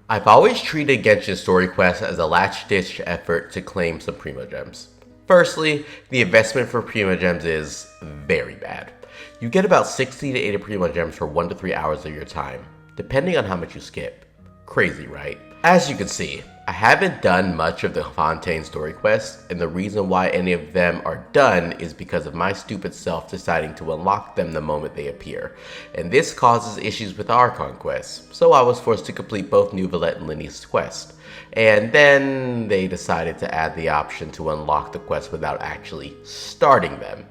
I've always treated Genshin story quests as a last-ditch effort to claim some Primogems. Firstly, the investment for Primogems is very bad. You get about 60 to 80 Primogems for 1 to 3 hours of your time, depending on how much you skip. Crazy, right? As you can see, I haven't done much of the Fontaine story quests, and the reason why any of them are done is because of my stupid self deciding to unlock them the moment they appear, and this causes issues with Archon quests, so I was forced to complete both Neuvillette and Linny's quest. And then they decided to add the option to unlock the quest without actually starting them.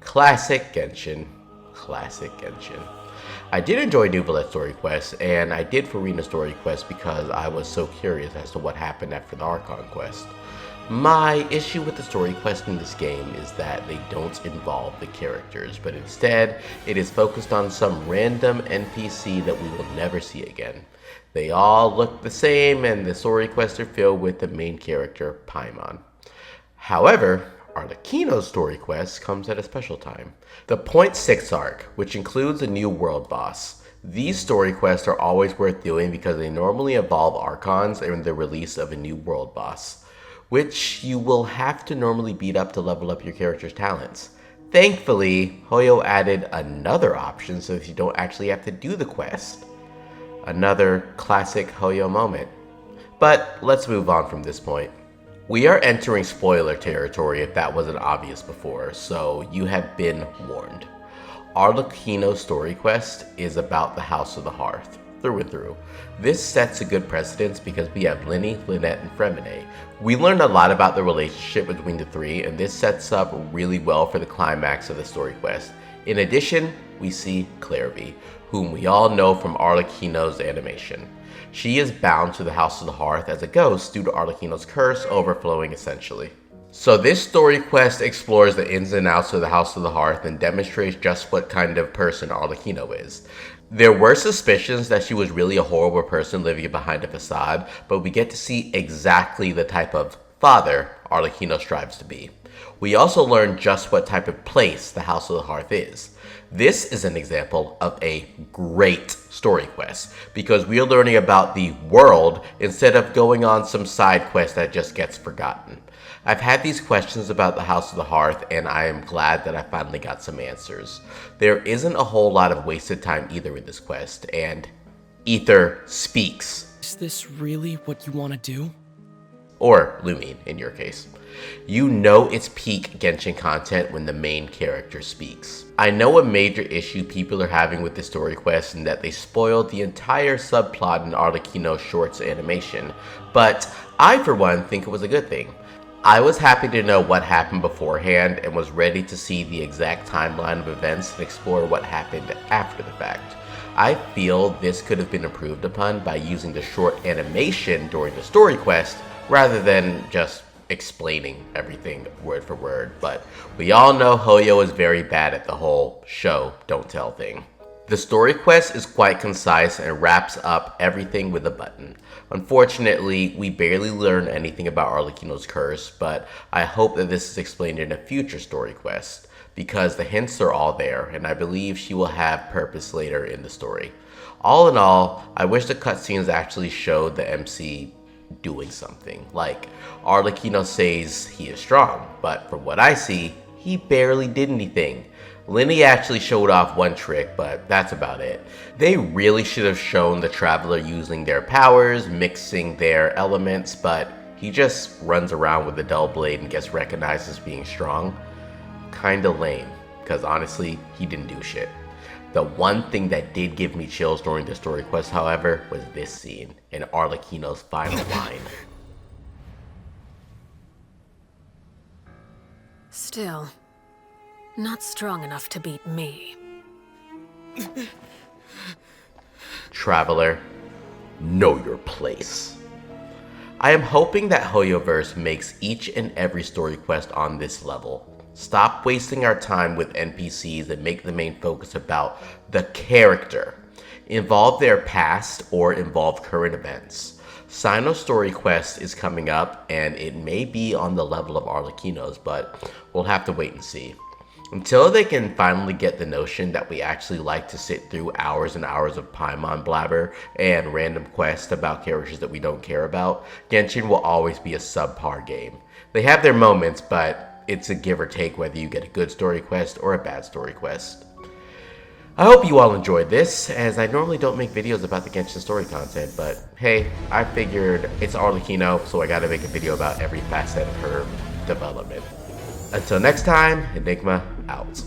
Classic Genshin. Classic Genshin. I did enjoy Neuvillette story quests, and I did Farina story quests because I was so curious as to what happened after the Archon quest. My issue with the story quest in this game is that they don't involve the characters, but instead it is focused on some random NPC that we will never see again. They all look the same, and the story quests are filled with the main character, Paimon. However, Arlecchino's story quest comes at a special time. The Point 6 arc, which includes a new world boss. These story quests are always worth doing because they normally involve Archons and the release of a new world boss, which you will have to normally beat up to level up your character's talents. Thankfully, Hoyo added another option so you don't actually have to do the quest. Another classic Hoyo moment. But let's move on from this point. We are entering spoiler territory if that wasn't obvious before, so you have been warned. Arlecchino's story quest is about the House of the Hearth, through and through. This sets a good precedence because we have Linny, Lynette, and Fremine. We learned a lot about the relationship between the three, and this sets up really well for the climax of the story quest. In addition, we see Clairvy, whom we all know from Arlecchino's animation. She is bound to the House of the Hearth as a ghost due to Arlecchino's curse overflowing essentially. So this story quest explores the ins and outs of the House of the Hearth and demonstrates just what kind of person Arlecchino is. There were suspicions that she was really a horrible person living behind a facade, but we get to see exactly the type of father Arlecchino strives to be. We also learn just what type of place the House of the Hearth is. This is an example of a great story quest because we are learning about the world instead of going on some side quest that just gets forgotten. I've had these questions about the House of the Hearth, and I am glad that I finally got some answers. There isn't a whole lot of wasted time either in this quest, and Ether speaks. Is this really what you want to do? Or Lumine, in your case. You know it's peak Genshin content when the main character speaks. I know a major issue people are having with the story quest and that they spoiled the entire subplot in Arlecchino's shorts animation, but I for one think it was a good thing. I was happy to know what happened beforehand and was ready to see the exact timeline of events and explore what happened after the fact. I feel this could have been improved upon by using the short animation during the story quest rather than just explaining everything word for word, but we all know Hoyo is very bad at the whole show, don't tell thing. The story quest is quite concise and wraps up everything with a button. Unfortunately, we barely learn anything about Arlecchino's curse, but I hope that this is explained in a future story quest, because the hints are all there, and I believe she will have purpose later in the story. All in all, I wish the cutscenes actually showed the MC doing something. Like, Arlecchino says he is strong, but from what I see, he barely did anything. Linny actually showed off one trick, but that's about it. They really should have shown the Traveler using their powers, mixing their elements, but he just runs around with a dull blade and gets recognized as being strong. Kinda lame, because honestly, he didn't do shit. The one thing that did give me chills during the story quest, however, was this scene in Arlecchino's final line. Still, not strong enough to beat me. Traveler, know your place. I am hoping that Hoyoverse makes each and every story quest on this level. Stop wasting our time with NPCs and make the main focus about the character. Involve their past or involve current events. Sino's story quest is coming up and it may be on the level of Arlecchino's, but we'll have to wait and see. Until they can finally get the notion that we actually like to sit through hours and hours of Paimon blabber and random quests about characters that we don't care about, Genshin will always be a subpar game. They have their moments, but it's a give or take whether you get a good story quest or a bad story quest. I hope you all enjoyed this, as I normally don't make videos about the Genshin story content, but hey, I figured it's Arlecchino, so I gotta make a video about every facet of her development. Until next time, Enigma out.